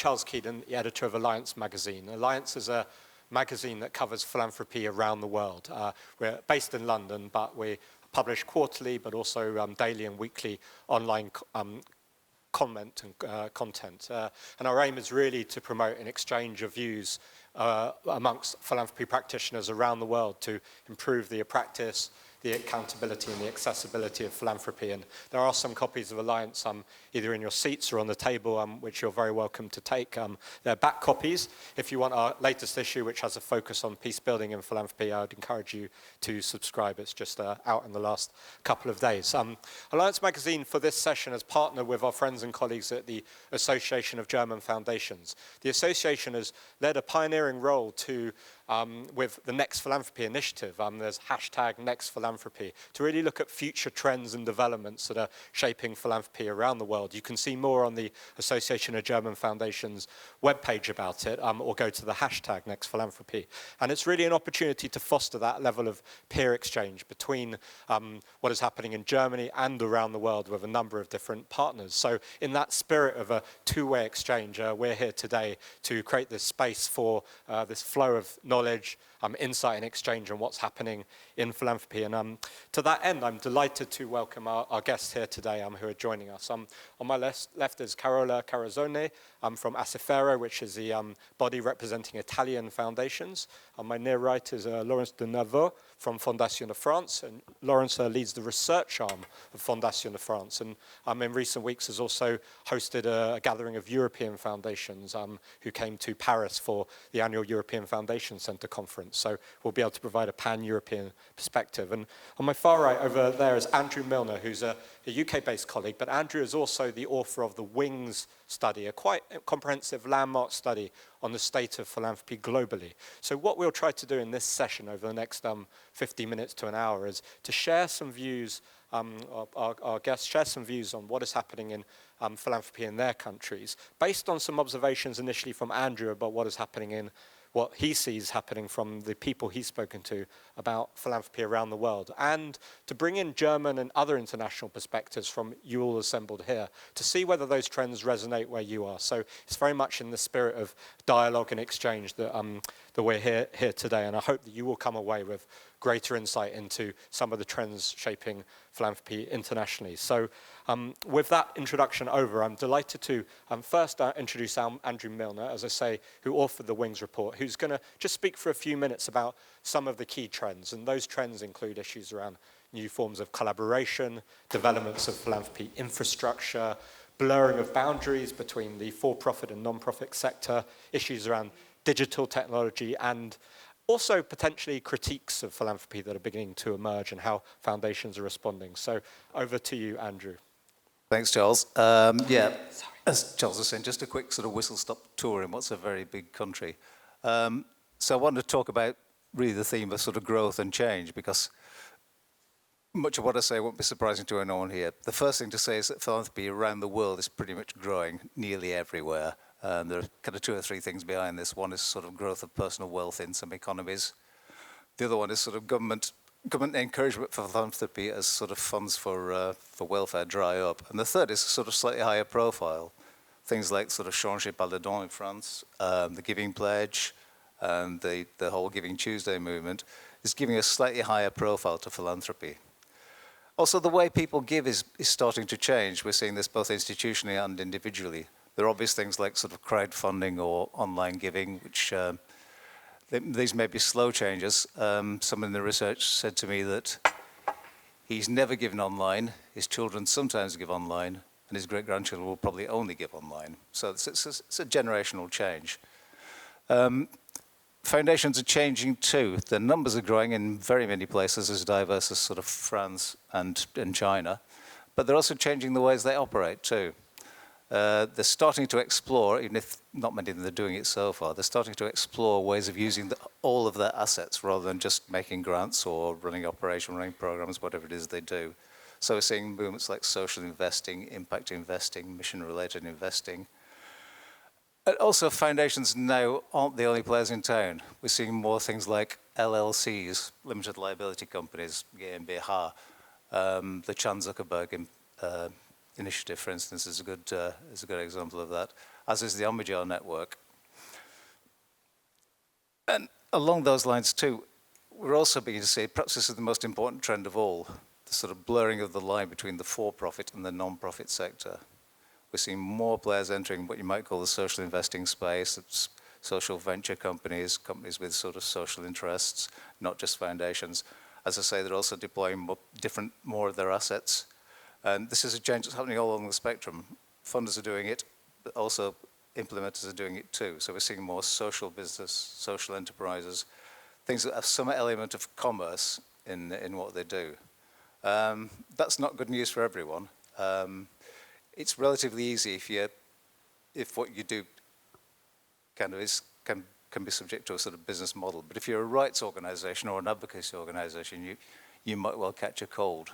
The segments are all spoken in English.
Charles Keidan, the editor of Alliance magazine. Alliance is a magazine that covers philanthropy around the world. We're based in London, but we publish quarterly, but also daily and weekly online comment and content. And our aim is really to promote an exchange of views amongst philanthropy practitioners around the world to improve the practice, the accountability and the accessibility of philanthropy. And there are some copies of Alliance either in your seats or on the table, which you're very welcome to take. They're back copies. If you want our latest issue, which has a focus on peace building and philanthropy, I would encourage you to subscribe. It's just out in the last couple of days. Alliance magazine for this session has partnered with our friends and colleagues at the Association of German Foundations. The association has led a pioneering role with the Next Philanthropy initiative. There's hashtag Next Philanthropy to really look at future trends and developments that are shaping philanthropy around the world. You can see more on the Association of German Foundations webpage about it, or go to the hashtag Next Philanthropy. And it's really an opportunity to foster that level of peer exchange between what is happening in Germany and around the world with a number of different partners. So in that spirit of a two-way exchange, we're here today to create this space for this flow of knowledge, insight and exchange on what's happening in philanthropy. And to that end, I'm delighted to welcome our guests here today who are joining us. On my left is Carola Carrazzone from Acifero, which is the body representing Italian foundations. On my near right is Laurence de Nervaux from Fondation de France. And Laurence leads the research arm of Fondation de France. And in recent weeks has also hosted a gathering of European foundations who came to Paris for the annual European Foundation Centre conference. So we'll be able to provide a pan-European perspective. And on my far right over there is Andrew Milner, who's a UK-based colleague, but Andrew is also the author of the Wings study, a quite comprehensive landmark study on the state of philanthropy globally. So what we'll try to do in this session over the next 50 minutes to an hour is to share some views, our guests share some views on what is happening in philanthropy in their countries, based on some observations initially from Andrew about what is happening in what he sees happening from the people he's spoken to about philanthropy around the world, and to bring in German and other international perspectives from you all assembled here to see whether those trends resonate where you are. So it's very much in the spirit of dialogue and exchange that we're here today, and I hope that you will come away with greater insight into some of the trends shaping philanthropy internationally. So with that introduction over, I'm delighted to first introduce Andrew Milner, as I say, who authored the Wings report, who's going to just speak for a few minutes about some of the key trends. And those trends include issues around new forms of collaboration, developments of philanthropy infrastructure, blurring of boundaries between the for-profit and non-profit sector, issues around digital technology, and also potentially critiques of philanthropy that are beginning to emerge and how foundations are responding. So over to you, Andrew. Thanks, Charles. As Charles was saying, just a quick sort of whistle-stop tour in what's a very big country. So I wanted to talk about really the theme of sort of growth and change, because much of what I say won't be surprising to anyone here. The first thing to say is that philanthropy around the world is pretty much growing nearly everywhere. There are kind of two or three things behind this. One is sort of growth of personal wealth in some economies. The other one is sort of government encouragement for philanthropy as sort of funds for welfare dry up. And the third is sort of slightly higher profile. Things like sort of Changer par le don in France, the Giving Pledge, and the whole Giving Tuesday movement is giving a slightly higher profile to philanthropy. Also, the way people give is starting to change. We're seeing this both institutionally and individually. There are obvious things like sort of crowdfunding or online giving, which these may be slow changes. Someone in the research said to me that he's never given online, his children sometimes give online, and his great-grandchildren will probably only give online. So it's a generational change. Foundations are changing too. The numbers are growing in very many places as diverse as sort of France and China, but they're also changing the ways they operate too. They're starting to explore, even if not many of them are doing it so far, they're starting to explore ways of using all of their assets rather than just making grants or running programs, whatever it is they do. So we're seeing movements like social investing, impact investing, mission-related investing. And also, foundations now aren't the only players in town. We're seeing more things like LLCs, limited liability companies, GmbH. The Chan Zuckerberg initiative, for instance, is a good example of that. as is the Omidyar network. And along those lines too, we're also beginning to see, perhaps this is the most important trend of all, the sort of blurring of the line between the for-profit and the non-profit sector. We're seeing more players entering what you might call the social investing space. It's social venture companies, companies with sort of social interests, not just foundations. As I say, they're also deploying more of their assets. And this is a change that's happening all along the spectrum. Funders are doing it, but also implementers are doing it too. So we're seeing more social business, social enterprises, things that have some element of commerce in what they do. That's not good news for everyone. It's relatively easy if what you do kind of can be subject to a sort of business model. But if you're a rights organization or an advocacy organization, you might well catch a cold.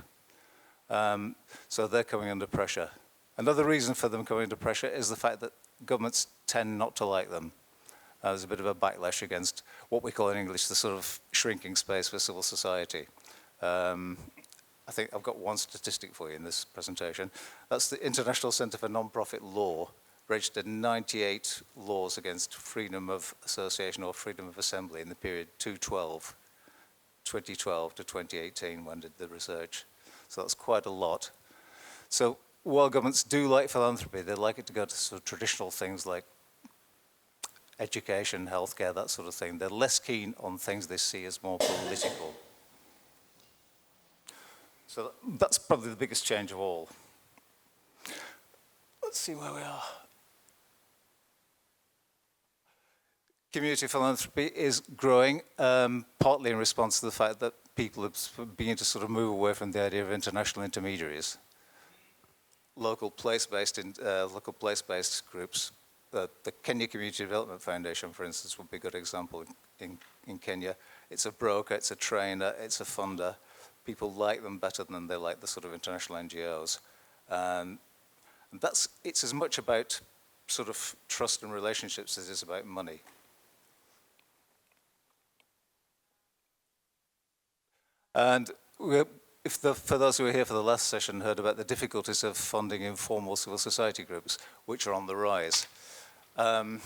So they're coming under pressure. Another reason for them coming under pressure is the fact that governments tend not to like them. There's a bit of a backlash against what we call in English the sort of shrinking space for civil society. I think I've got one statistic for you in this presentation. That's the International Centre for Non-Profit Law registered 98 laws against freedom of association or freedom of assembly in the period 2012 to 2018 when did the research. So that's quite a lot. So while governments do like philanthropy, they like it to go to sort of traditional things like education, healthcare, that sort of thing. They're less keen on things they see as more political. So that's probably the biggest change of all. Let's see where we are. Community philanthropy is growing, partly in response to the fact that people are beginning to sort of move away from the idea of international intermediaries. Local place-based groups. The Kenya Community Development Foundation, for instance, would be a good example in Kenya. It's a broker, it's a trainer, it's a funder. People like them better than they like the sort of international NGOs. And it's as much about sort of trust and relationships as it is about money. And for those who were here for the last session, heard about the difficulties of funding informal civil society groups, which are on the rise. We're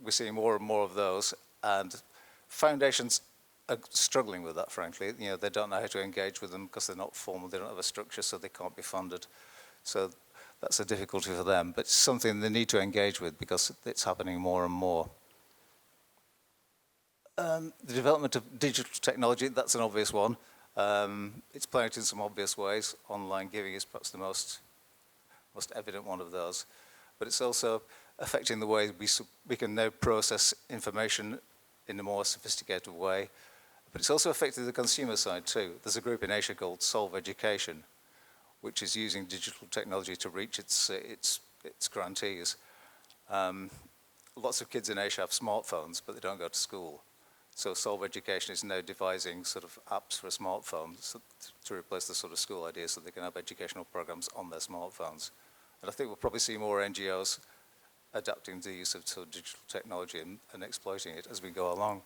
seeing more and more of those, and foundations are struggling with that, frankly. You know, they don't know how to engage with them because they're not formal, they don't have a structure, so they can't be funded. So that's a difficulty for them, but it's something they need to engage with because it's happening more and more. The development of digital technology, that's an obvious one. It's playing out in some obvious ways. Online giving is perhaps the most evident one of those. But it's also affecting the way we can now process information in a more sophisticated way. But it's also affected the consumer side too. There's a group in Asia called Solve Education, which is using digital technology to reach its grantees. Lots of kids in Asia have smartphones, but they don't go to school. So Solve Education is now devising sort of apps for smartphones to replace the sort of school idea so they can have educational programs on their smartphones. And I think we'll probably see more NGOs adapting to the use of sort of digital technology and exploiting it as we go along.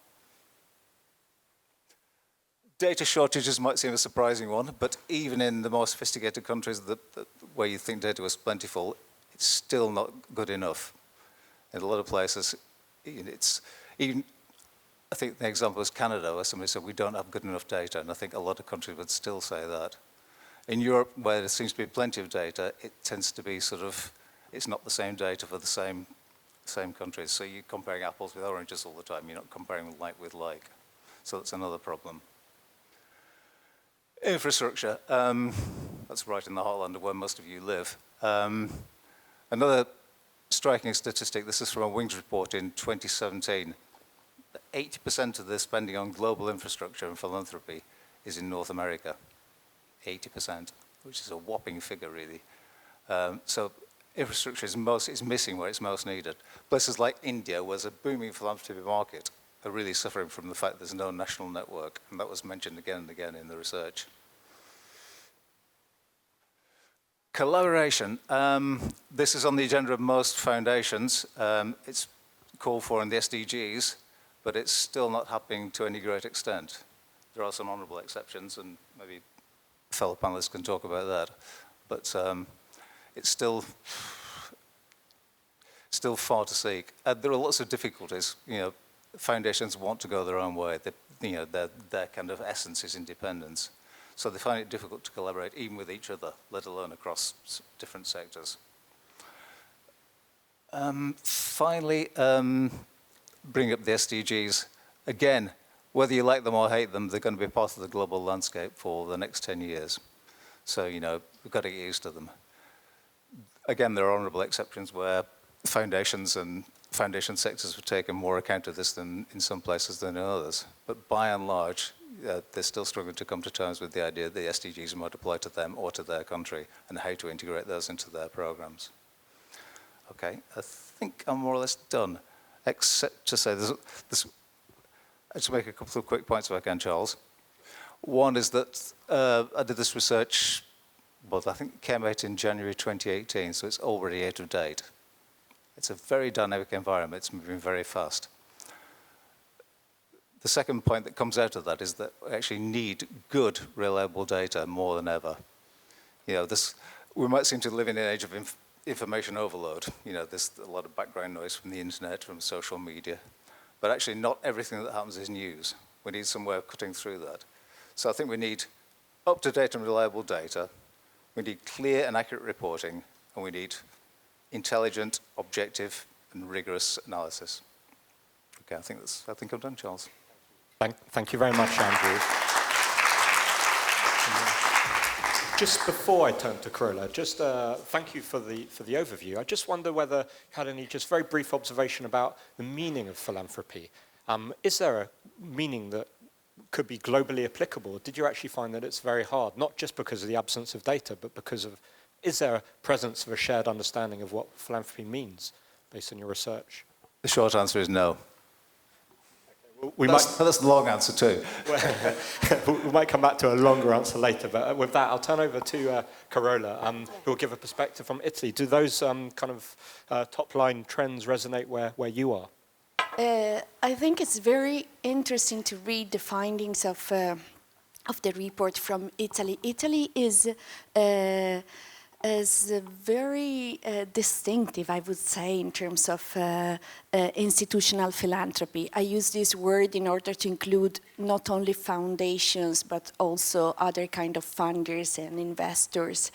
Data shortages might seem a surprising one, but even in the more sophisticated countries where you think data was plentiful, it's still not good enough. In a lot of places, I think the example is Canada, where somebody said we don't have good enough data, and I think a lot of countries would still say that. In Europe, where there seems to be plenty of data, it tends to be sort of, it's not the same data for the same countries. So you're comparing apples with oranges all the time. You're not comparing like with like. So that's another problem. Infrastructure, that's right in the heartland of where most of you live. Another striking statistic, this is from a Wings report in 2017. 80% of the spending on global infrastructure and philanthropy is in North America. 80%, which is a whopping figure, really. So infrastructure is missing where it's most needed. Places like India, where there's a booming philanthropy market, are really suffering from the fact there's no national network, and that was mentioned again and again in the research. Collaboration. This is on the agenda of most foundations. It's called for in the SDGs, but it's still not happening to any great extent. There are some honourable exceptions, and maybe fellow panelists can talk about that. But it's still still far to seek. There are lots of difficulties. Foundations want to go their own way. Their kind of essence is independence. So they find it difficult to collaborate even with each other, let alone across different sectors. Finally, bring up the SDGs. Again, whether you like them or hate them, they're going to be part of the global landscape for the next 10 years. So, we've got to get used to them. Again, there are honourable exceptions where foundations and foundation sectors have taken more account of this than in some places than in others. But by and large, they're still struggling to come to terms with the idea that the SDGs might apply to them or to their country and how to integrate those into their programs. Okay, I think I'm more or less done, except to say I'll just make a couple of quick points if I can, Charles. One is that I did this research, I think it came out in January 2018, so it's already out of date. It's a very dynamic environment, it's moving very fast. The second point that comes out of that is that we actually need good, reliable data more than ever. We might seem to live in an age of information overload. There's a lot of background noise from the internet, from social media, but actually not everything that happens is news. We need some way of cutting through that. So I think we need up-to-date and reliable data, we need clear and accurate reporting, and we need intelligent, objective, and rigorous analysis. Okay, I think I'm done, Charles. Thank you very much, Andrew. Just before I turn to Carola, just thank you for the overview. I just wonder whether you had any just very brief observation about the meaning of philanthropy. Is there a meaning that could be globally applicable? Did you actually find that it's very hard, not just because of the absence of data, but because of, is there a presence of a shared understanding of what philanthropy means based on your research? The short answer is no. That's the long answer too. We might come back to a longer answer later, but with that, I'll turn over to Carola, who will give a perspective from Italy. Do those kind of top-line trends resonate where you are? I think it's very interesting to read the findings of the report from Italy. Italy is very distinctive, I would say, in terms of institutional philanthropy. I use this word in order to include not only foundations, but also other kind of funders and investors.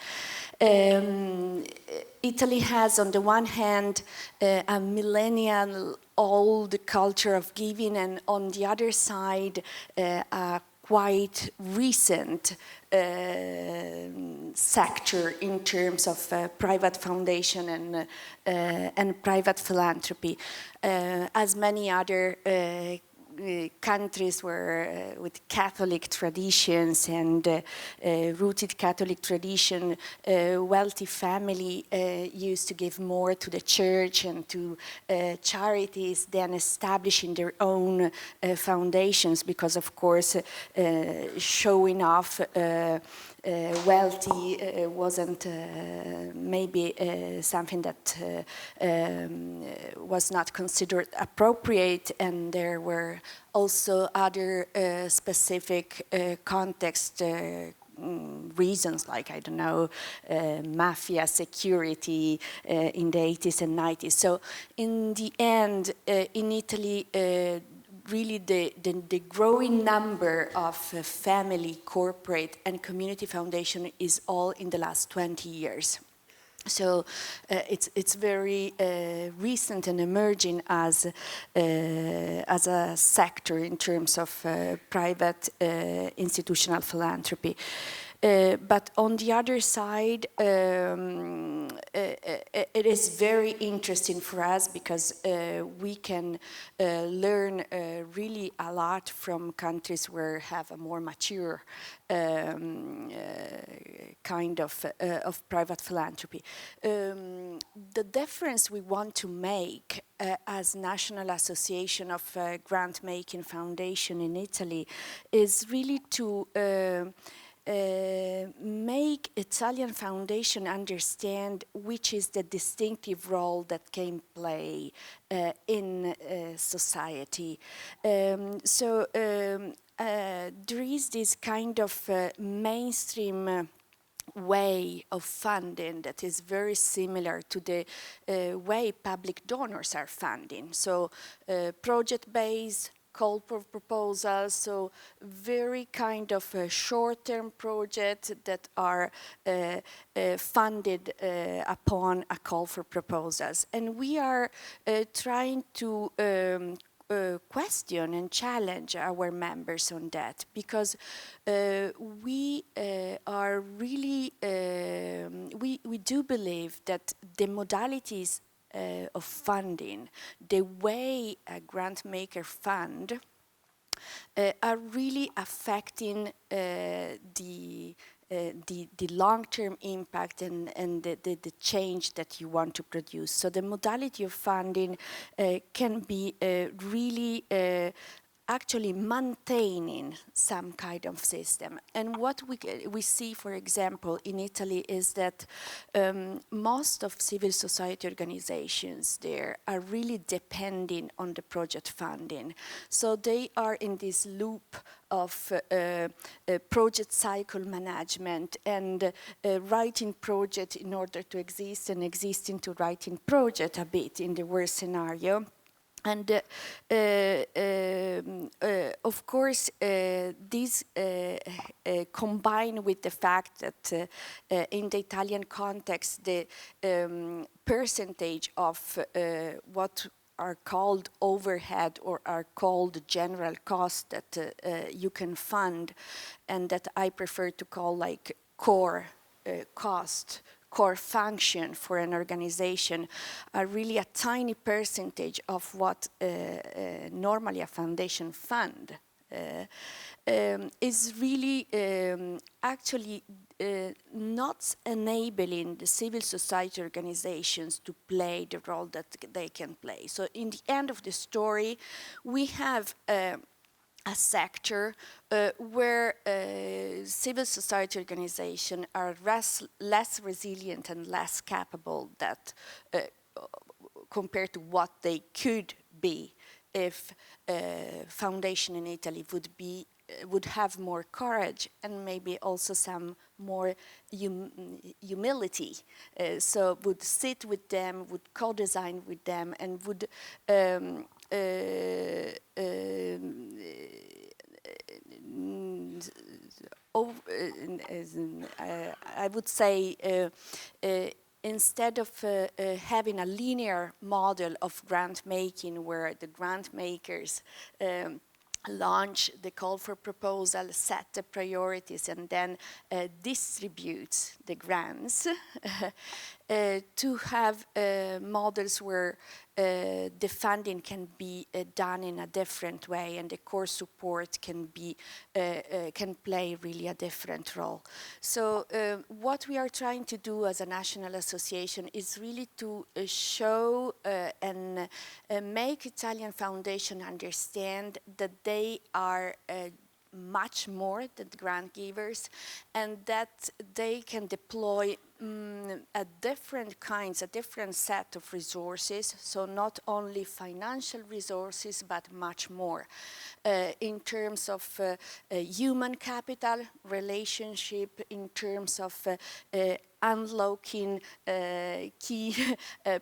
Italy has, on the one hand, a millennial-old culture of giving, and on the other side, a quite recent sector in terms of private foundation and private philanthropy. As many other countries were with Catholic traditions and rooted Catholic tradition, wealthy family used to give more to the church and to charities than establishing their own foundations, because of course showing off wealthy wasn't maybe something that was not considered appropriate, and there were also other specific context reasons, like, I don't know, mafia security in the 80s and 90s. So in the end, in Italy, really the growing number of family, corporate, and community foundation is all in the last 20 years. So it's very recent and emerging as a sector in terms of private institutional philanthropy. But on the other side, it is very interesting for us because we can learn really a lot from countries where have a more mature kind of private philanthropy. The difference we want to make as National Association of Grant-Making Foundation in Italy is really to make Italian foundation understand which is the distinctive role that can play in society. There is this kind of mainstream way of funding that is very similar to the way public donors are funding. So project-based, call for proposals, so very kind of short-term projects that are funded upon a call for proposals. And we are trying to question and challenge our members on that, because we are really, we do believe that the modalities of funding, the way a grant maker fund, are really affecting the long-term impact and the change that you want to produce. So the modality of funding can be really actually maintaining some kind of system. And what we see, for example, in Italy is that most of civil society organizations there are really depending on the project funding. So they are in this loop of project cycle management and writing project in order to exist and existing to writing project a bit in the worst scenario. And of course, this combined with the fact that in the Italian context, the percentage of what are called overhead or are called general costs that you can fund, and that I prefer to call like core cost, core function for an organization, are really a tiny percentage of what normally a foundation fund is really actually not enabling the civil society organizations to play the role that they can play. So in the end of the story, we have a sector where civil society organizations are less resilient and less capable that compared to what they could be if foundation in Italy would have more courage and maybe also some more humility. So would sit with them, would co-design with them, and would I would say instead of having a linear model of grant making where the grant makers launch the call for proposal, set the priorities, and then distribute the grants, to have models where the funding can be done in a different way, and the core support can play really a different role. So what we are trying to do as a national association is really to show and make Italian foundation understand that they are much more than grant givers, and that they can deploy a different set of resources, so not only financial resources, but much more in terms of human capital, relationship, in terms of unlocking key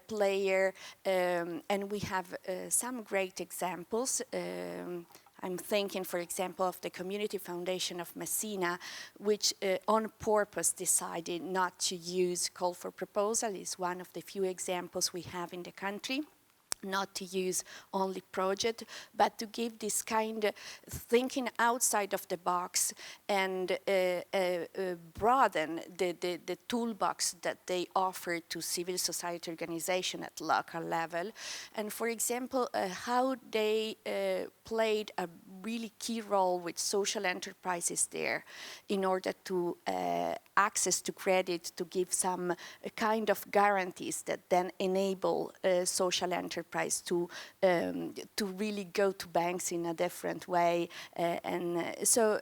player, and we have some great examples. I'm thinking, for example, of the Community Foundation of Messina, which on purpose decided not to use call for proposal. It's one of the few examples we have in the country. Not to use only project, but to give this kind of thinking outside of the box and broaden the toolbox that they offer to civil society organization at local level. And for example, how they played a really key role with social enterprises there in order to access to credit, to give some kind of guarantees that then enable social enterprise to really go to banks in a different way. And so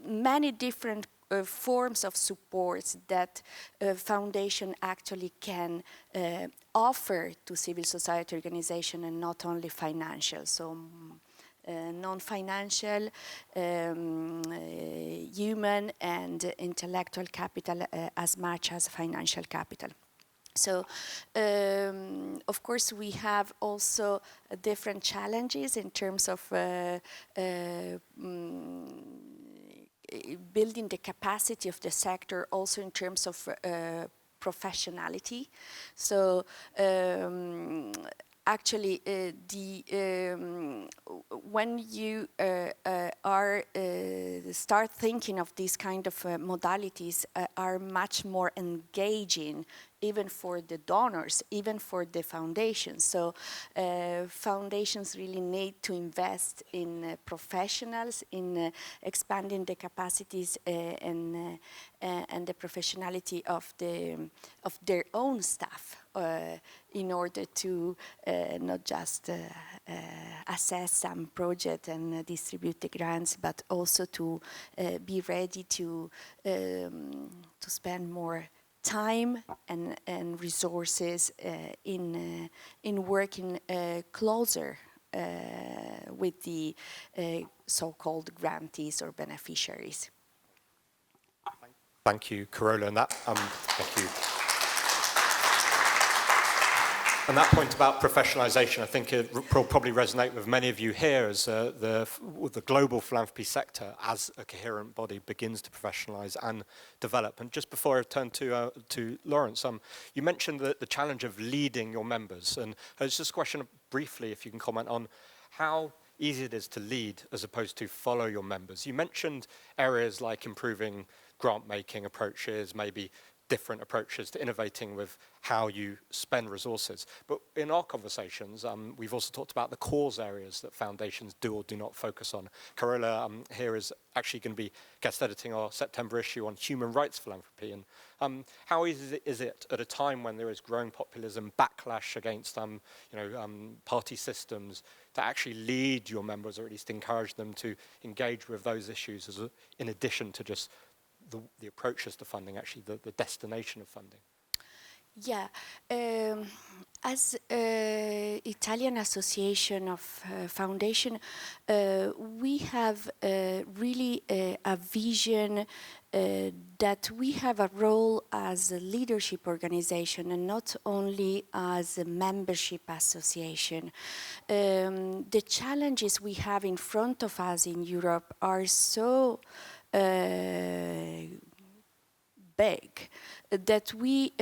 many different forms of support that foundation actually can offer to civil society organization, and not only financial. So non-financial, human and intellectual capital as much as financial capital. So, of course, we have also different challenges in terms of building the capacity of the sector, also in terms of professionality. So, actually, when you start thinking of these kind of modalities, are much more engaging, even for the donors, even for the foundations. So foundations really need to invest in professionals, in expanding the capacities and the professionality of their own staff in order to not just assess some project and distribute the grants, but also to be ready to spend more time and resources in working closer with the so-called grantees or beneficiaries. Thank you, Carola, and that thank you. And that point about professionalisation, I think it will probably resonate with many of you here as the global philanthropy sector, as a coherent body, begins to professionalise and develop. And just before I turn to Laurence, you mentioned the challenge of leading your members. And it's just a question, briefly, if you can comment on how easy it is to lead as opposed to follow your members. You mentioned areas like improving grant-making approaches, maybe different approaches to innovating with how you spend resources. But in our conversations, we've also talked about the cause areas that foundations do or do not focus on. Carola here is actually going to be guest editing our September issue on human rights philanthropy. And how easy is it at a time when there is growing populism, backlash against party systems, to actually lead your members, or at least encourage them to engage with those issues in addition to just the approaches to funding, actually the destination of funding? Yeah, as Italian Association of Foundation, we have really a vision that we have a role as a leadership organization and not only as a membership association. The challenges we have in front of us in Europe are so big that we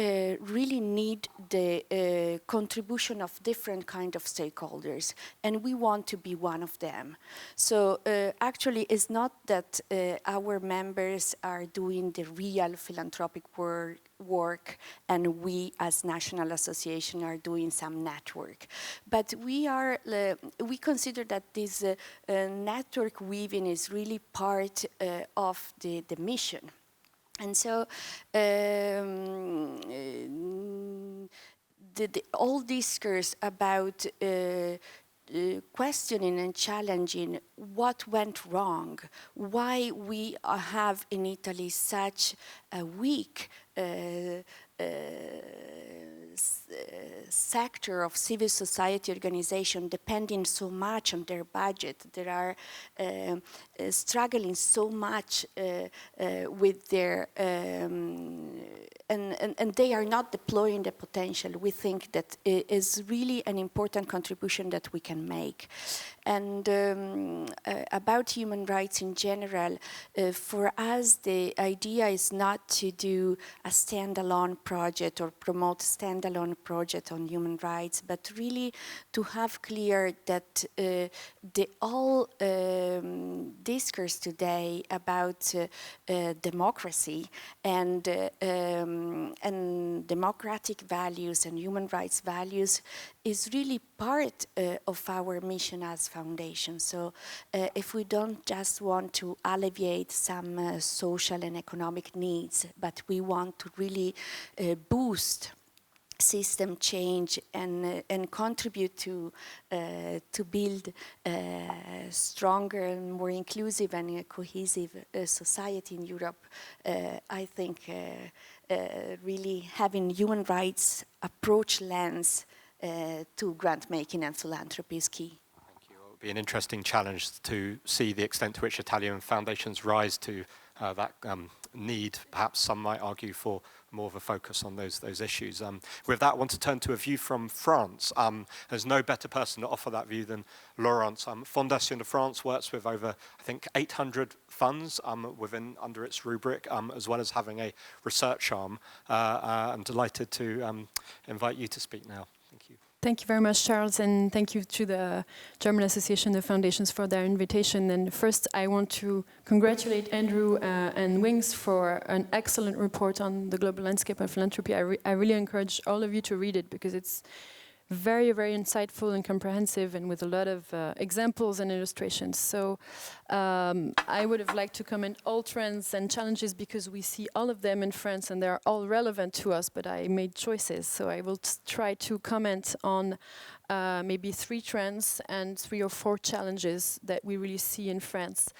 really need the contribution of different kind of stakeholders, and we want to be one of them. So actually it's not that our members are doing the real philanthropic work and we as national association are doing some network, but we consider that this network weaving is really part of the mission. And so all discourse about questioning and challenging what went wrong, why we have in Italy such a weak sector of civil society organization depending so much on their budget. They are struggling so much with their and they are not deploying the potential. We think that it is really an important contribution that we can make. And about human rights in general, for us the idea is not to do a standalone project or promote standalone project on human rights, but really to have clear that the all discourse today about democracy and democratic values and human rights values is really part of our mission as foundation. So if we don't just want to alleviate some social and economic needs, but we want to really boost system change and contribute to build a stronger and more inclusive and cohesive society in Europe, I think really having human rights approach lens to grant making and philanthropy is key. Thank you. be an interesting challenge to see the extent to which Italian foundations rise to that need. Perhaps some might argue for more of a focus on those issues. With that, I want to turn to a view from France. There's no better person to offer that view than Laurence. Fondation de France works with over, I think, 800 funds under its rubric, as well as having a research arm. I'm delighted to invite you to speak now. Thank you. Thank you very much, Charles, and thank you to the German Association of Foundations for their invitation. And first, I want to congratulate Andrew and Wings for an excellent report on the global landscape of philanthropy. I really encourage all of you to read it because it's very, very insightful and comprehensive and with a lot of examples and illustrations. So I would have liked to comment all trends and challenges because we see all of them in France and they're all relevant to us, but I made choices. So I will try to comment on maybe 3 trends and 3 or 4 challenges that we really see in France.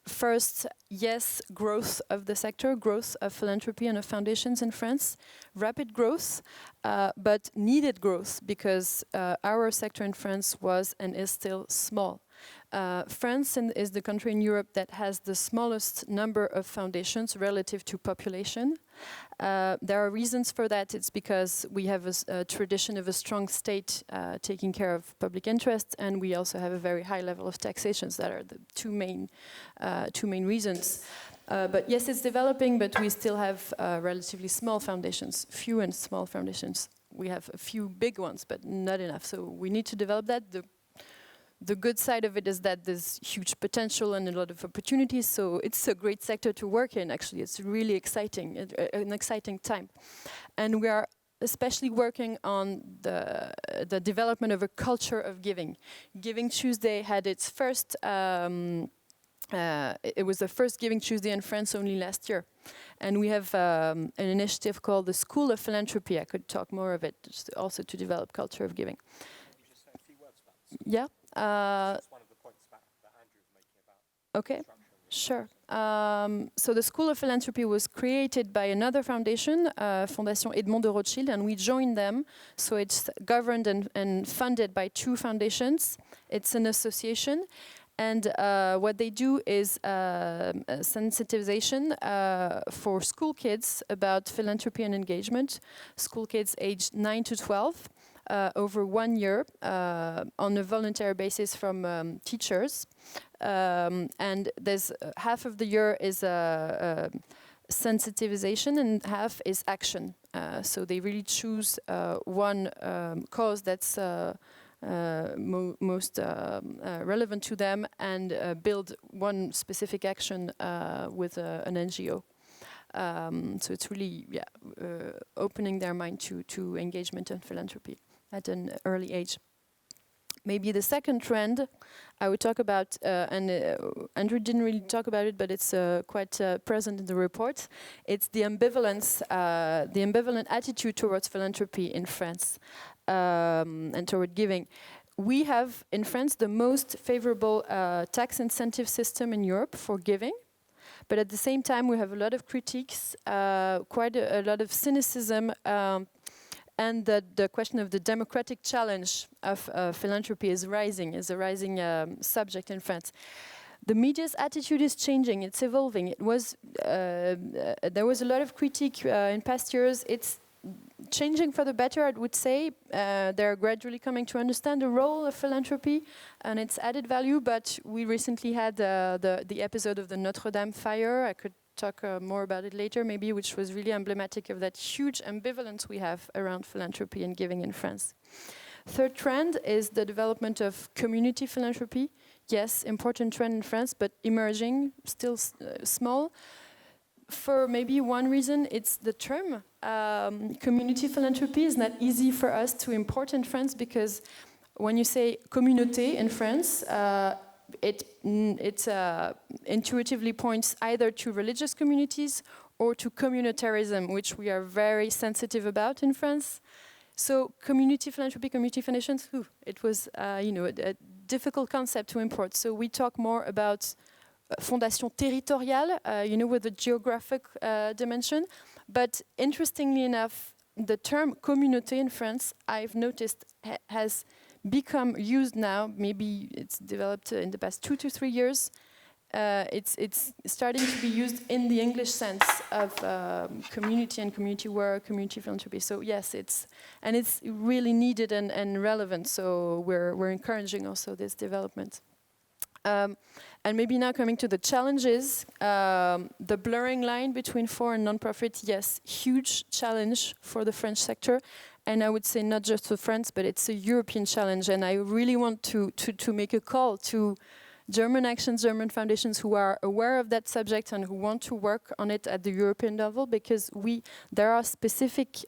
First, yes, growth of the sector, growth of philanthropy and of foundations in France. Rapid growth, but needed growth because our sector in France was and is still small. France is the country in Europe that has the smallest number of foundations relative to population. There are reasons for that. It's because we have a tradition of a strong state taking care of public interest, and we also have a very high level of taxations. That are the two main reasons. But yes, it's developing, but we still have relatively small foundations, few and small foundations. We have a few big ones, but not enough. So we need to develop that. The good side of it is that there's huge potential and a lot of opportunities, so it's a great sector to work in, actually. It's really exciting, an exciting time. And we are especially working on the development of a culture of giving. Giving Tuesday had its first, it was the first Giving Tuesday in France only last year. And we have an initiative called the School of Philanthropy. I could talk more of it, just also to develop culture of giving. Can you just say a few words about this? Yeah. That's one of the points that Andrew was making about okay, sure. So the School of Philanthropy was created by another foundation, Fondation Edmond de Rothschild, and we joined them. So it's governed and funded by 2 foundations. It's an association. And what they do is sensitization for school kids about philanthropy and engagement. School kids aged 9 to 12. Over 1 year on a voluntary basis from teachers. And there's half of the year is sensitization and half is action. So they really choose one cause that's most relevant to them and build one specific action with an NGO. So it's really opening their mind to engagement and philanthropy at an early age. Maybe the second trend I would talk about, and Andrew didn't really talk about it, but it's quite present in the report. It's the ambivalent attitude towards philanthropy in France and toward giving. We have in France the most favorable tax incentive system in Europe for giving. But at the same time, we have a lot of critiques, quite a lot of cynicism, and the question of the democratic challenge of philanthropy is a rising subject in France. The media's attitude is changing, it's evolving. It was there was a lot of critique in past years. It's changing for the better, I would say. They're gradually coming to understand the role of philanthropy and its added value, but we recently had the episode of the Notre Dame fire. I could talk more about it later, maybe, which was really emblematic of that huge ambivalence we have around philanthropy and giving in France. Third trend is the development of community philanthropy. Yes, important trend in France, but emerging, still small. For maybe one reason, it's the term. Community philanthropy is not easy for us to import in France because when you say communauté in France, it intuitively points either to religious communities or to communitarism, which we are very sensitive about in France. So community philanthropy, community foundations, it was a difficult concept to import. So we talk more about fondation territoriale, with the geographic dimension. But interestingly enough, the term communauté in France, I've noticed, has become used now. Maybe it's developed in the past 2 to 3 years. It's starting to be used in the English sense of community and community work, community philanthropy. So yes, it's really needed and relevant. So we're encouraging also this development. And maybe now coming to the challenges, the blurring line between for and non-profit, yes, huge challenge for the French sector. And I would say not just for France, but it's a European challenge. And I really want to make a call to German actions, German foundations who are aware of that subject and who want to work on it at the European level, because there are specific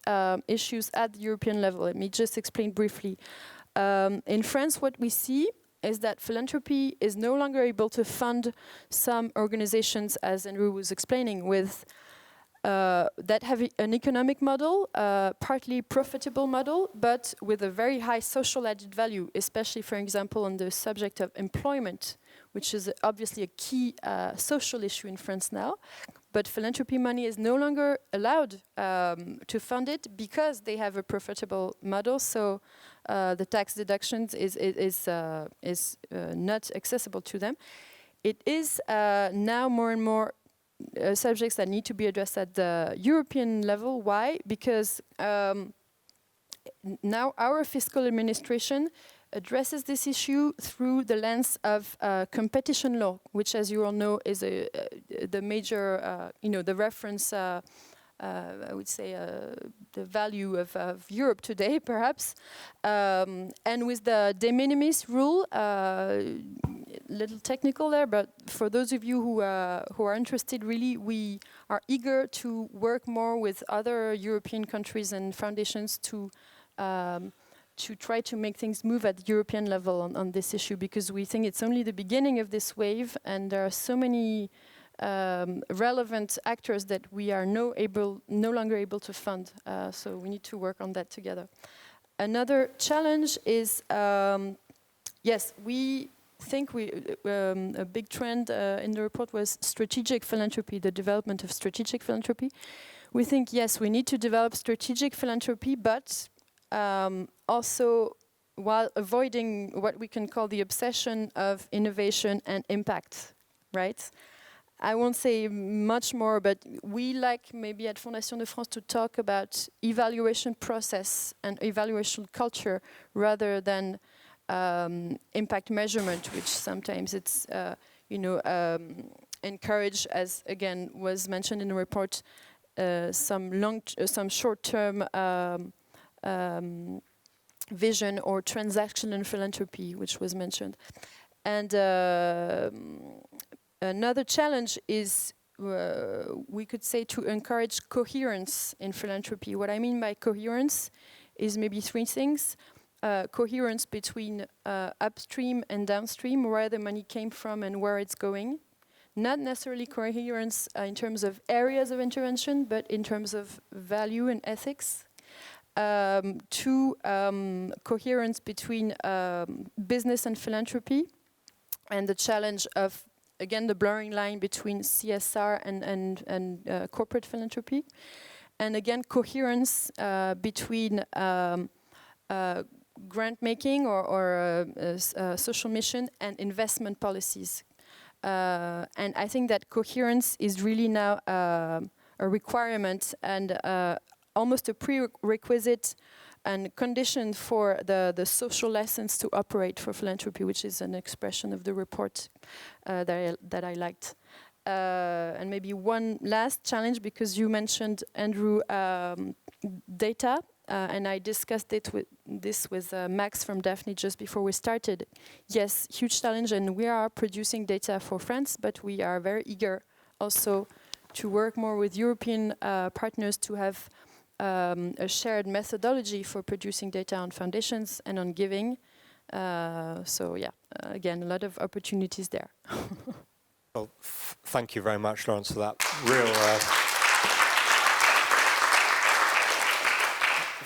issues at the European level. Let me just explain briefly. In France, what we see is that philanthropy is no longer able to fund some organizations, as Andrew was explaining, with that have an economic model, partly profitable model, but with a very high social added value, especially, for example, on the subject of employment, which is obviously a key social issue in France now. But philanthropy money is no longer allowed to fund it because they have a profitable model. So the tax deductions is not accessible to them. It is now more and more subjects that need to be addressed at the European level. Why? Because now our fiscal administration addresses this issue through the lens of competition law, which, as you all know, is the major, the reference, I would say, the value of Europe today, perhaps. And with the de minimis rule, little technical there, but for those of you who are interested, really, we are eager to work more with other European countries and foundations to try to make things move at the European level on this issue, because we think it's only the beginning of this wave, and there are so many relevant actors that we are no longer able to fund. So we need to work on that together. Another challenge is, yes, we think a big trend in the report was strategic philanthropy, the development of strategic philanthropy. We think, yes, we need to develop strategic philanthropy, but also while avoiding what we can call the obsession of innovation and impact, right? I won't say much more, but we like maybe at Fondation de France to talk about evaluation process and evaluation culture rather than impact measurement, which sometimes it's, encouraged, as again was mentioned in the report, some short-term vision or transactional philanthropy, which was mentioned. And another challenge is, we could say, to encourage coherence in philanthropy. What I mean by coherence is maybe 3 things. Coherence between upstream and downstream, where the money came from and where it's going. Not necessarily coherence in terms of areas of intervention, but in terms of value and ethics. 2, coherence between business and philanthropy, and the challenge of, again, the blurring line between CSR and corporate philanthropy. And again, coherence between grant making or social mission and investment policies. And I think that coherence is really now a requirement and almost a prerequisite and condition for the social license to operate for philanthropy, which is an expression of the report that I liked. And maybe one last challenge, because you mentioned, Andrew, data, and I discussed this with Max from Daphne just before we started. Yes, huge challenge, and we are producing data for France, but we are very eager also to work more with European partners to have a shared methodology for producing data on foundations and on giving. So yeah, again, a lot of opportunities there. Well, thank you very much, Laurence, for that real,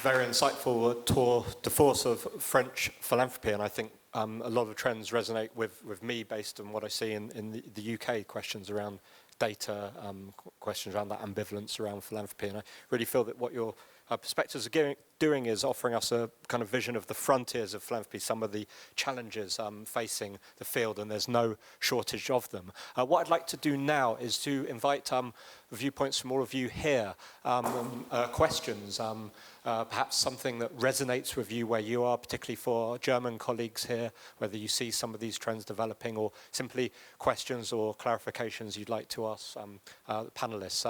very insightful tour de force of French philanthropy. And I think a lot of trends resonate with me based on what I see in the UK, questions around data, questions around that ambivalence around philanthropy. And I really feel that what your perspectives are doing is offering us a kind of vision of the frontiers of philanthropy, some of the challenges facing the field, and there's no shortage of them. What I'd like to do now is to invite viewpoints from all of you here, questions, perhaps something that resonates with you where you are, particularly for German colleagues here, whether you see some of these trends developing, or simply questions or clarifications you'd like to ask the panelists.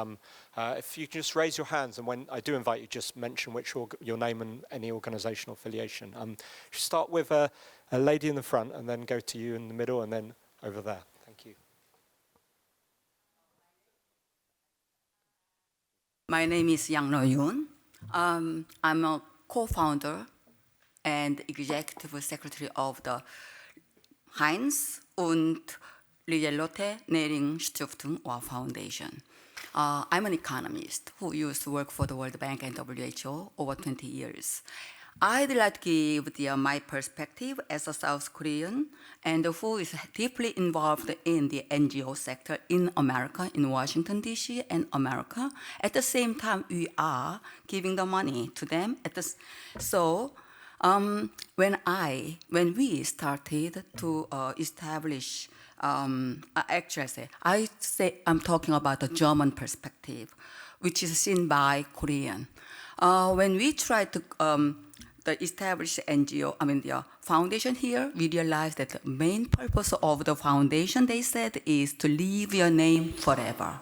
If you can just raise your hands, and when I do invite you, just mention your name and any organizational affiliation. Start with a lady in the front, and then go to you in the middle, and then over there. Thank you. My name is Yang No-yoon. I'm a co-founder and executive secretary of the Heinz und Lieselotte Nering Stiftung or Foundation. I'm an economist who used to work for the World Bank and WHO over 20 years. I'd like to give my perspective as a South Korean and who is deeply involved in the NGO sector in America, in Washington, D.C. and America. At the same time, we are giving the money to them. When we started to establish, actually, I'm talking about the German perspective, which is seen by Korean. When we tried to establish NGO, the foundation here, we realized that the main purpose of the foundation, they said, is to leave your name forever.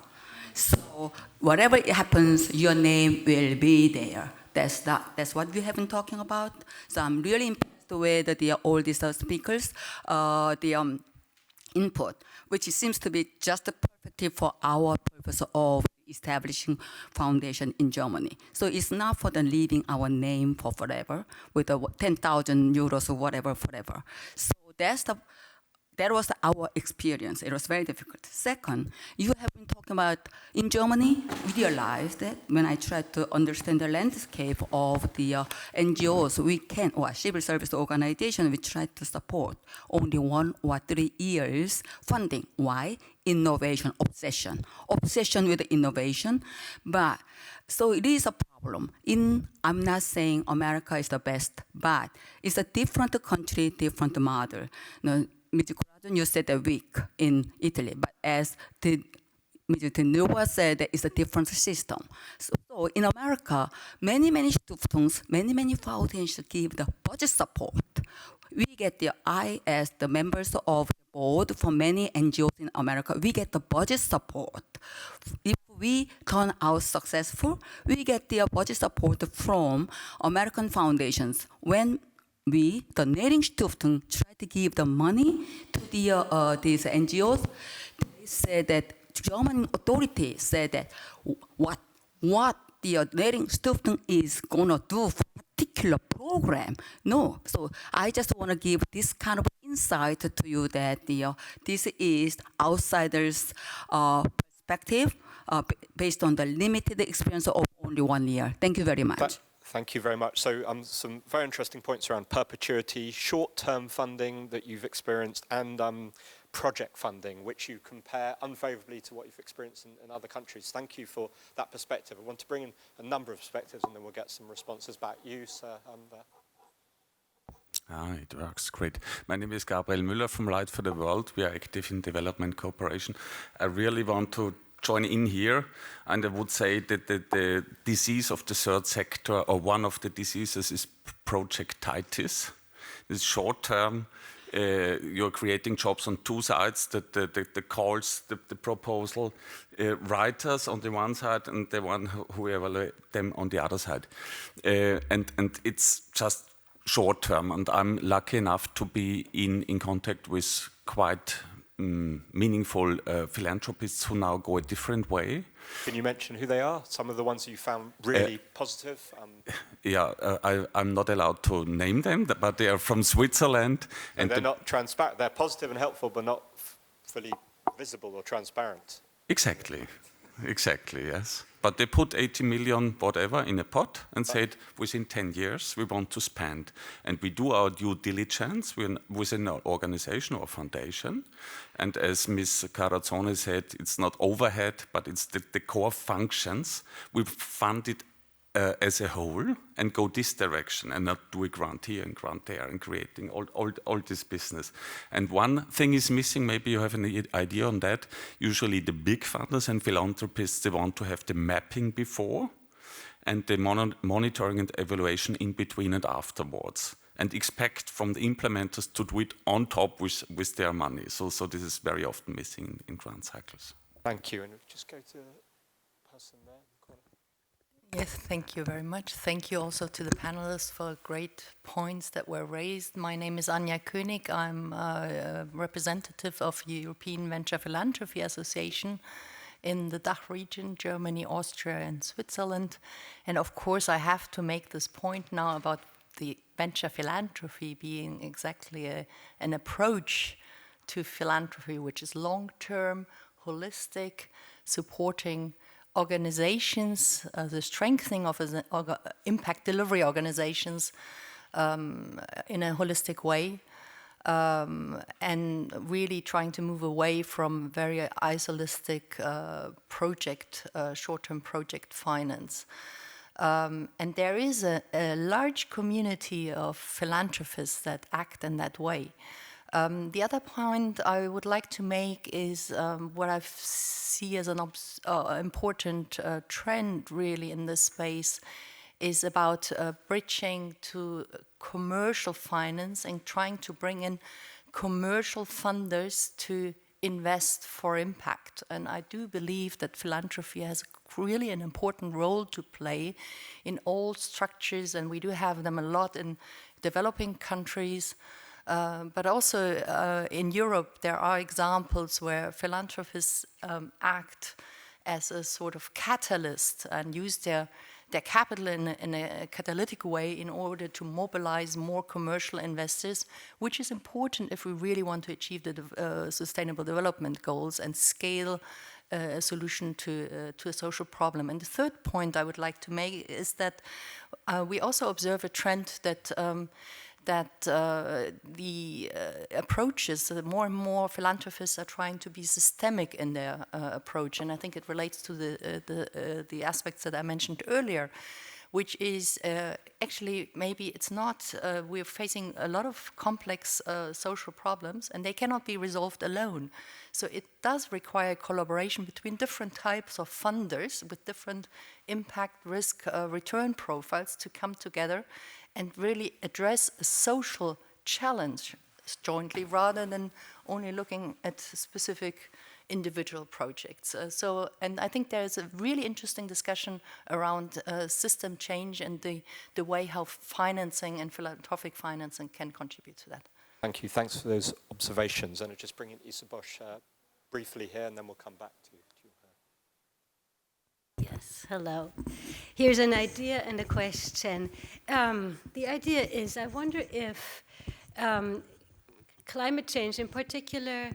So whatever happens, your name will be there. That's what we have been talking about. So I'm really impressed with all these speakers, input, which seems to be just perfect for our purpose of establishing foundation in Germany. So it's not for the leaving our name for forever with the 10,000 euros or whatever forever. So that was our experience. It was very difficult. Second, you have been talking about in Germany, we realized that when I tried to understand the landscape of the NGOs, or civil service organization, we tried to support only 1 or 3 years funding. Why? Innovation, obsession with innovation. But so it is a problem. I'm not saying America is the best, but it's a different country, different model. You said a week in Italy, but as Mr. Nervaux said, it's a different system. So in America, many Stiftungen, many foundations give the budget support. We get as the members of the board for many NGOs in America, we get the budget support. If we turn out successful, we get the budget support from American foundations. When the Nering Stiftung try to give the money to these NGOs, they said that German authorities said that what the Nering Stiftung is gonna do for a particular program. No, so I just want to give this kind of insight to you that this is outsiders' perspective based on the limited experience of only 1 year. Thank you very much. Thank you very much. So some very interesting points around perpetuity, short-term funding that you've experienced, and project funding, which you compare unfavorably to what you've experienced in other countries. Thank you for that perspective. I want to bring in a number of perspectives, and then we'll get some responses back. You, sir, there. It works great. My name is Gabriel Müller from Light for the World. We are active in development cooperation. I really want to join in here, and I would say that the disease of the third sector, or one of the diseases, is projectitis. It's short term. You're creating jobs on two sides, the calls, the proposal writers on the one side, and the one who evaluate them on the other side. And it's just short term, and I'm lucky enough to be in contact with quite meaningful philanthropists who now go a different way. Can you mention who they are? Some of the ones you found really positive? I'm not allowed to name them, but they are from Switzerland. And they're not transparent. They're positive and helpful, but not fully visible or transparent. Exactly, yes. But they put 80 million whatever in a pot and said, within 10 years, we want to spend. And we do our due diligence within our organization or foundation. And as Ms. Carazzone said, it's not overhead, but it's the core functions. We funded as a whole and go this direction and not do a grant here and grant there and creating all this business. And one thing is missing, maybe you have an idea on that. Usually the big funders and philanthropists, they want to have the mapping before and the monitoring and evaluation in between and afterwards, and expect from the implementers to do it on top with their money. So this is very often missing in grant cycles. Thank you. And just go to the person there. Yes, thank you very much. Thank you also to the panelists for great points that were raised. My name is Anja König. I'm a representative of the European Venture Philanthropy Association in the DACH region, Germany, Austria, and Switzerland. And of course, I have to make this point now about the venture philanthropy being exactly an approach to philanthropy which is long-term, holistic, supporting organizations, the strengthening of impact delivery organizations in a holistic way, and really trying to move away from very isolated short-term project finance. And there is a large community of philanthropists that act in that way. The other point I would like to make is what I see as an important trend really in this space is about bridging to commercial finance and trying to bring in commercial funders to invest for impact. And I do believe that philanthropy has really an important role to play in all structures, and we do have them a lot in developing countries. But also in Europe, there are examples where philanthropists act as a sort of catalyst and use their capital in a catalytic way in order to mobilize more commercial investors, which is important if we really want to achieve the sustainable development goals and scale a solution to a social problem. And the third point I would like to make is that we also observe a trend that the approaches, more and more philanthropists are trying to be systemic in their approach, and I think it relates to the aspects that I mentioned earlier, which is actually maybe it's not, we're facing a lot of complex social problems and they cannot be resolved alone. So it does require collaboration between different types of funders with different impact, risk, return profiles to come together and really address a social challenge jointly rather than only looking at specific individual projects. And I think there's a really interesting discussion around system change and the way how financing and philanthropic financing can contribute to that. Thank you. Thanks for those observations. And I'll just bring in Isa Bosch briefly here, and then we'll come back to you. Yes, hello. Here's an idea and a question. The idea is, I wonder if climate change, in particular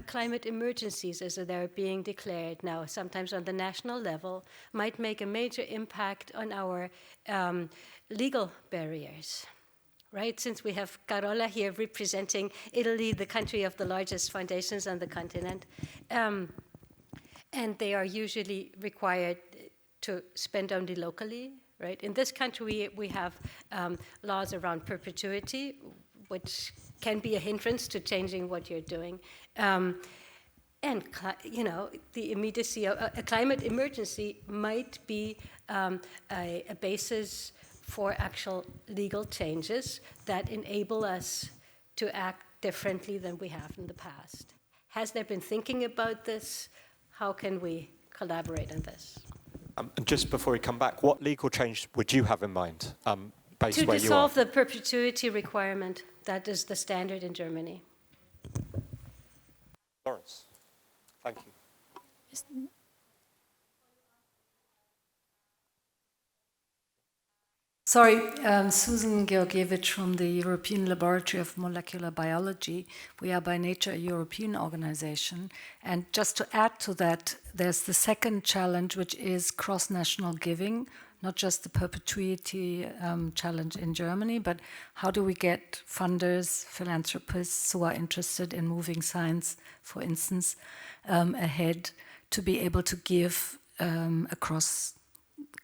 climate emergencies as they're being declared now, sometimes on the national level, might make a major impact on our legal barriers. Right, since we have Carola here representing Italy, the country of the largest foundations on the continent, and they are usually required to spend only locally, right? In this country, we have laws around perpetuity, which can be a hindrance to changing what you're doing. And, the immediacy of a climate emergency might be a basis for actual legal changes that enable us to act differently than we have in the past. Has there been thinking about this? How can we collaborate on this? And just before we come back, what legal change would you have in mind, based to where you are? dissolve the perpetuity requirement. That is the standard in Germany. Laurence, thank you. Sorry, Susan Georgievich from the European Laboratory of Molecular Biology. We are by nature a European organization. And just to add to that, there's the second challenge, which is cross-national giving, not just the perpetuity challenge in Germany, but how do we get funders, philanthropists who are interested in moving science, for instance, ahead to be able to give across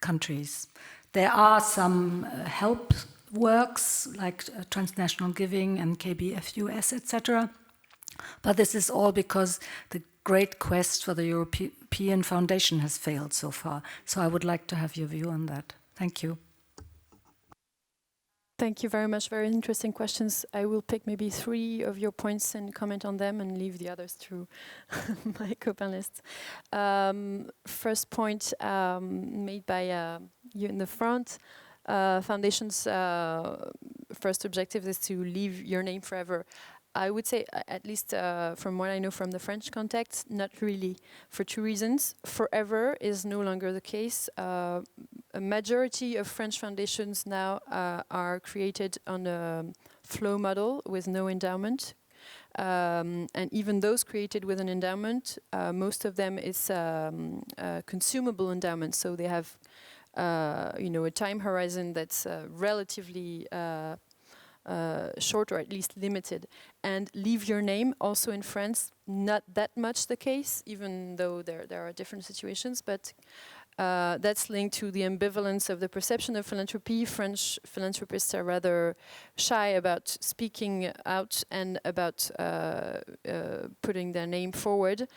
countries, There are some help works like transnational giving and KBFUS, etc. But this is all because the great quest for the European Foundation has failed so far. So I would like to have your view on that. Thank you. Thank you very much. Very interesting questions. I will pick maybe 3 of your points and comment on them and leave the others to my co-panelists. First point made by you in the front. Foundation's first objective is to leave your name forever. I would say, at least from what I know from the French context, not really, for 2 reasons. Forever is no longer the case. A majority of French foundations now are created on a flow model with no endowment. And even those created with an endowment, most of them is consumable endowment, so they have a time horizon that's relatively short, or at least limited. And leave your name, also in France, not that much the case, even though there are different situations, but that's linked to the ambivalence of the perception of philanthropy. French philanthropists are rather shy about speaking out and about putting their name forward,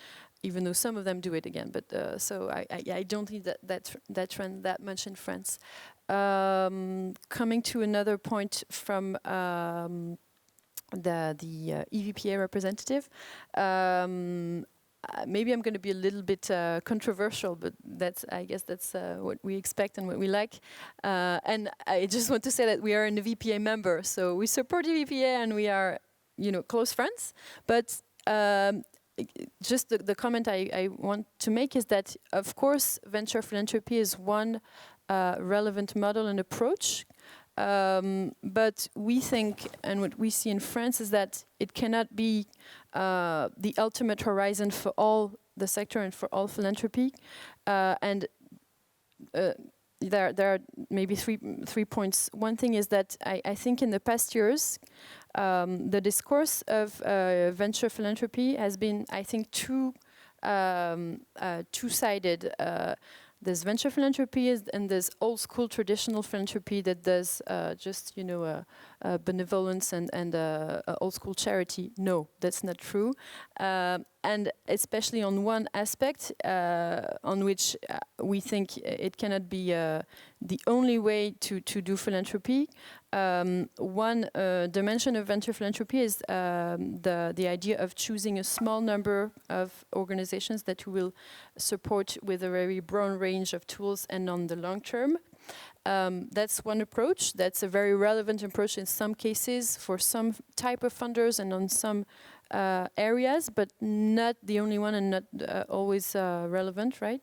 even though some of them do it again. But so I don't think that trend that much in France. Coming to another point from the EVPA representative, maybe I'm going to be a little bit controversial, but I guess that's what we expect and what we like. And I just want to say that we are an EVPA member, so we support EVPA and we are, close friends. But just the comment I want to make is that, of course, venture philanthropy is one relevant model and approach. But we think, and what we see in France, is that it cannot be the ultimate horizon for all the sector and for all philanthropy. And there are maybe three points. One thing is that I think in the past years, the discourse of venture philanthropy has been, I think, two-sided. There's venture philanthropy and there's old school traditional philanthropy that does just benevolence and old school charity. No, that's not true. And especially on one aspect on which we think it cannot be the only way to do philanthropy. One dimension of venture philanthropy is the idea of choosing a small number of organizations that will support with a very broad range of tools and on the long term. That's one approach. That's a very relevant approach in some cases for some type of funders and on some areas, but not the only one and not always relevant, right?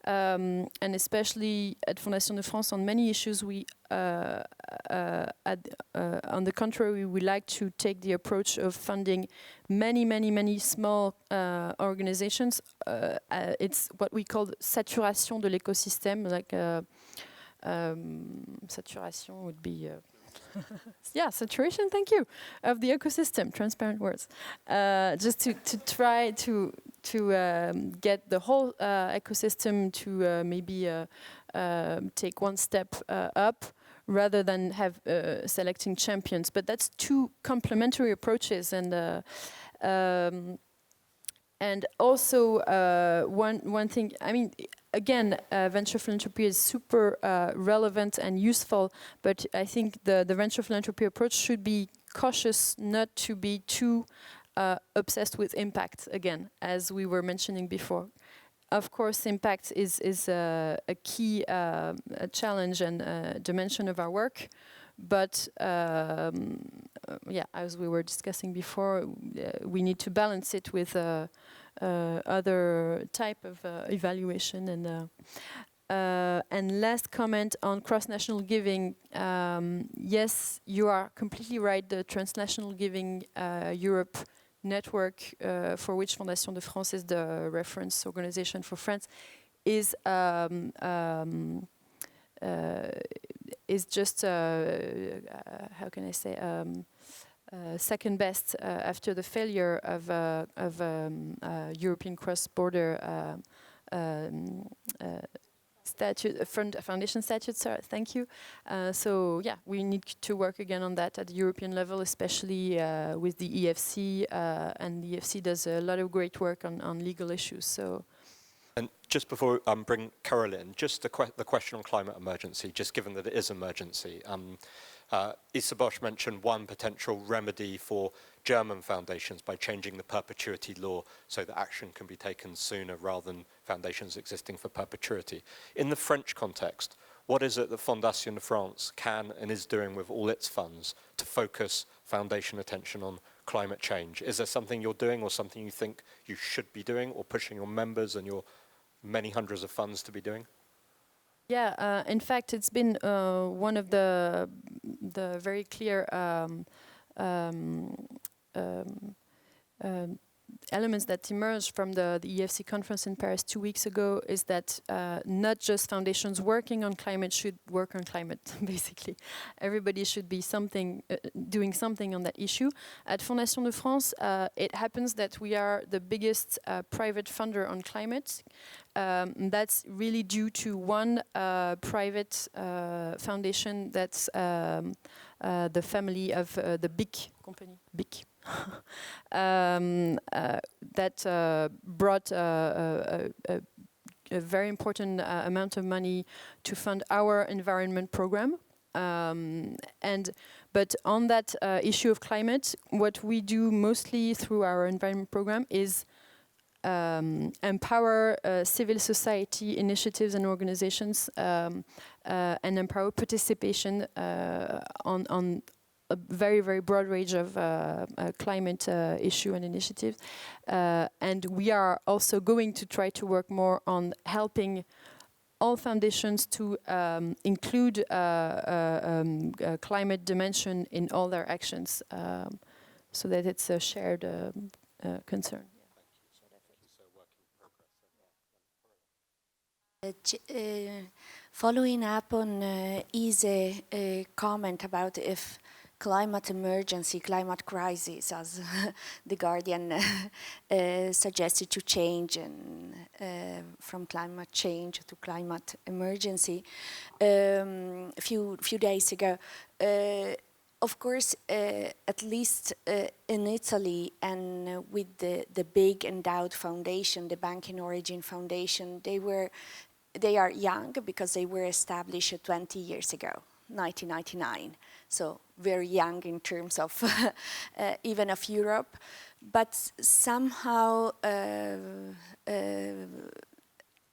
And especially at Fondation de France, on many issues, we, on the contrary, we like to take the approach of funding many small organizations. It's what we call saturation de l'écosystème, like saturation would be... yeah, saturation, thank you, of the ecosystem, transparent words. Just to try to get the whole ecosystem to maybe take one step up rather than have selecting champions. But that's two complementary approaches, and also one thing, I mean, again, venture philanthropy is super relevant and useful, but I think the venture philanthropy approach should be cautious not to be too obsessed with impact, again, as we were mentioning before. Of course, impact is a key challenge and dimension of our work. But yeah, as we were discussing before, we need to balance it with other type of evaluation. And last comment on cross-national giving. Yes, you are completely right. The transnational giving Europe network, for which Fondation de France is the reference organization for France, is just, how can I say, second best after the failure of European cross-border foundation statute. Sorry, thank you. So yeah, we need to work again on that at the European level, especially with the EFC, and the EFC does a lot of great work on legal issues. So. And just before I bring Carol in, just the question on climate emergency, just given that it is emergency. Issa Bosch mentioned one potential remedy for German foundations by changing the perpetuity law so that action can be taken sooner rather than foundations existing for perpetuity. In the French context, what is it that Fondation de France can and is doing with all its funds to focus foundation attention on climate change? Is there something you're doing or something you think you should be doing or pushing your members and your many hundreds of funds to be doing? Yeah, in fact, it's been one of the very clear elements that emerged from the EFC conference in Paris 2 weeks ago is that not just foundations working on climate should work on climate, basically. Everybody should be doing something on that issue. At Fondation de France, it happens that we are the biggest private funder on climate. That's really due to one private foundation that's the family of the big company, BIC. That brought a very important amount of money to fund our environment program. But on that issue of climate, what we do mostly through our environment program is empower civil society initiatives and organizations and empower participation on a very, very broad range of climate issue and initiatives. And we are also going to try to work more on helping all foundations to include a climate dimension in all their actions, so that it's a shared concern. Following up on Ise's comment about if climate emergency, climate crisis, as the Guardian suggested to change and from climate change to climate emergency a few days ago. Of course, at least in Italy and with the big endowed foundation, the Bank in Origin Foundation, they are young because they were established 20 years ago, 1999. So very young in terms of even of Europe, but somehow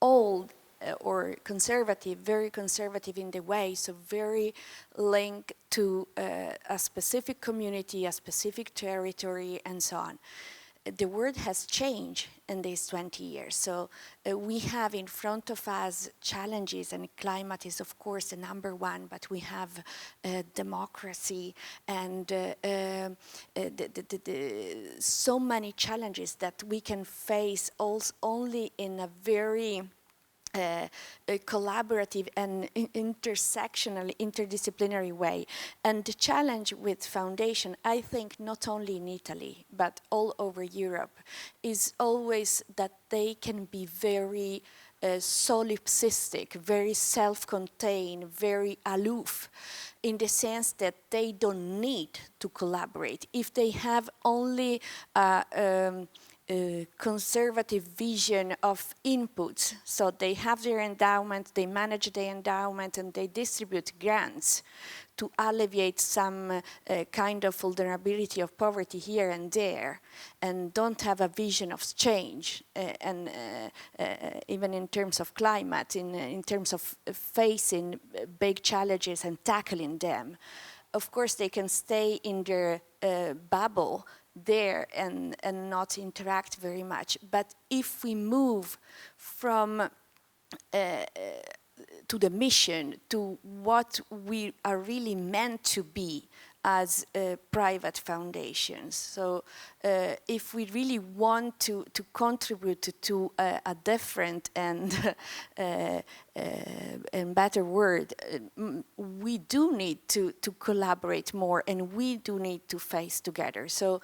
old or conservative, very conservative in the way, so very linked to a specific community, a specific territory, and so on. The world has changed in these 20 years. So we have in front of us challenges, and climate is of course the number one, but we have democracy and so many challenges that we can face only in a very a collaborative and intersectional, interdisciplinary way. And the challenge with foundation, I think not only in Italy, but all over Europe, is always that they can be very solipsistic, very self-contained, very aloof, in the sense that they don't need to collaborate. If they have only conservative vision of inputs, so they have their endowment, they manage the endowment, and they distribute grants to alleviate some kind of vulnerability of poverty here and there, and don't have a vision of change, and even in terms of climate, in terms of facing big challenges and tackling them. Of course, they can stay in their bubble there and not interact very much. But if we move from to the mission, to what we are really meant to be as private foundations. So if we really want to contribute to a different and better world, we do need to collaborate more, and we do need to face together. So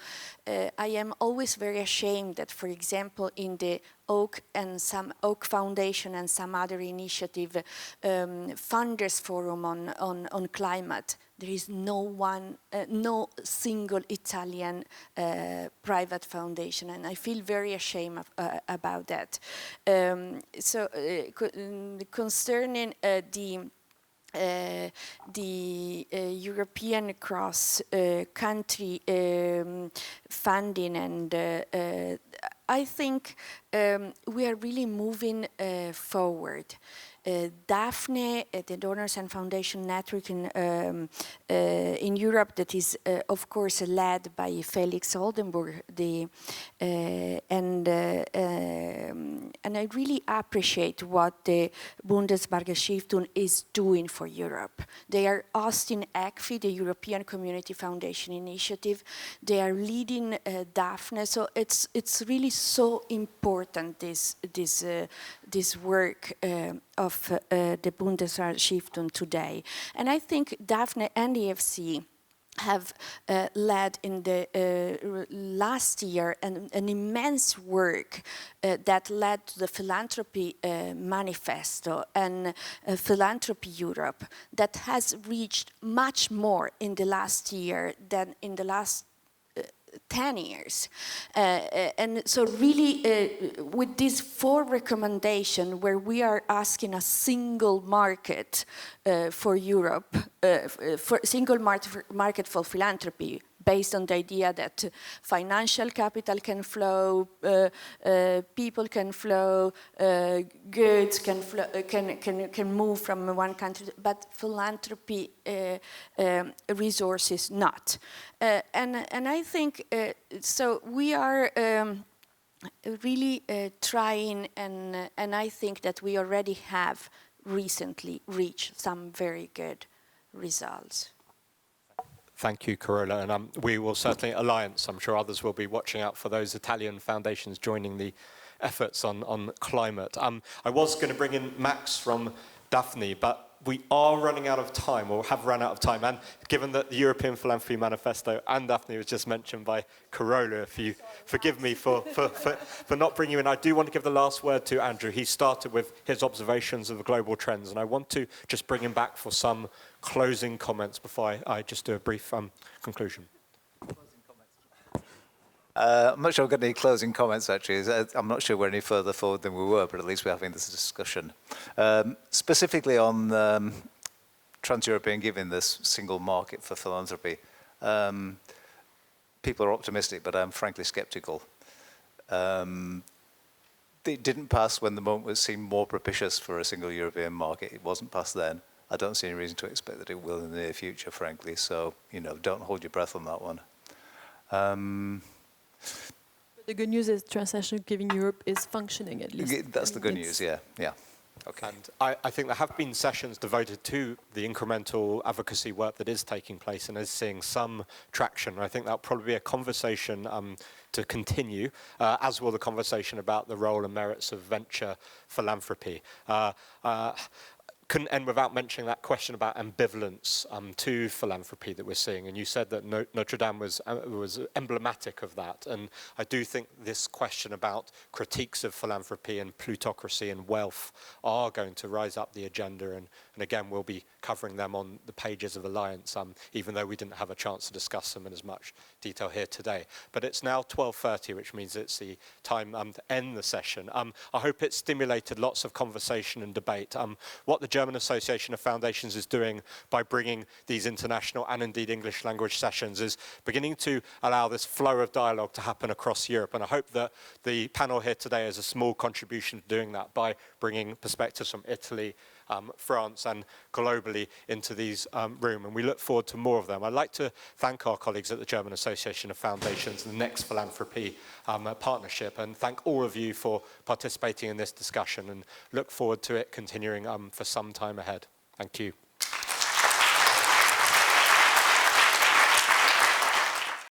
I am always very ashamed that, for example, in the Oak Foundation and some other initiative, funders forum on climate. There is no single Italian private foundation, and I feel very ashamed about that. Concerning the European cross-country funding, and I think we are really moving forward. Daphne, the Donors and Foundation Network in Europe, that is, of course, led by Felix Oldenburg, and I really appreciate what the Bundesbürgerstiftung is doing for Europe. They are hosting ECFI, the European Community Foundation Initiative. They are leading Daphne, so it's really so important, this work of the Bundesbürgerstiftung today. And I think Daphne and the EFC have led in the last year an immense work that led to the Philanthropy Manifesto and Philanthropy Europe that has reached much more in the last year than in the last 10 years. And so really, with these 4 recommendations where we are asking a single market for Europe, for single market for philanthropy, based on the idea that financial capital can flow, people can flow, goods can flow, can move from one country, but philanthropy resources not. And I think so. We are really trying, and I think that we already have recently reached some very good results. Thank you, Carola, and we will certainly alliance. I'm sure others will be watching out for those Italian foundations joining the efforts on climate. I was going to bring in Max from Daphne, but we are running out of time, or have run out of time. And given that the European Philanthropy Manifesto and Daphne was just mentioned by Carola, if you forgive me for not bringing you in, I do want to give the last word to Andrew. He started with his observations of the global trends, and I want to just bring him back for some closing comments before I just do a brief conclusion. I'm not sure I've got any closing comments, actually. I'm not sure we're any further forward than we were, but at least we're having this discussion. Specifically on trans-European giving, this single market for philanthropy, people are optimistic, but I'm frankly skeptical. It didn't pass when the moment seemed more propitious for a single European market. It wasn't passed then. I don't see any reason to expect that it will in the near future, frankly. So, don't hold your breath on that one. The good news is Transnational Giving Europe is functioning, at least. That's the good news, yeah. Okay. And I think there have been sessions devoted to the incremental advocacy work that is taking place and is seeing some traction. I think that'll probably be a conversation to continue, as will the conversation about the role and merits of venture philanthropy. Couldn't end without mentioning that question about ambivalence to philanthropy that we're seeing. And you said that Notre Dame was emblematic of that. And I do think this question about critiques of philanthropy and plutocracy and wealth are going to rise up the agenda. And again, we'll be covering them on the pages of Alliance, even though we didn't have a chance to discuss them in as much detail here today. But it's now 12:30, which means it's the time to end the session. I hope it stimulated lots of conversation and debate. What the German Association of Foundations is doing by bringing these international and indeed English language sessions is beginning to allow this flow of dialogue to happen across Europe. And I hope that the panel here today is a small contribution to doing that by bringing perspectives from Italy, France and globally into these room, and we look forward to more of them. I'd like to thank our colleagues at the German Association of Foundations, the Next Philanthropy partnership, and thank all of you for participating in this discussion, and look forward to it continuing for some time ahead. Thank you.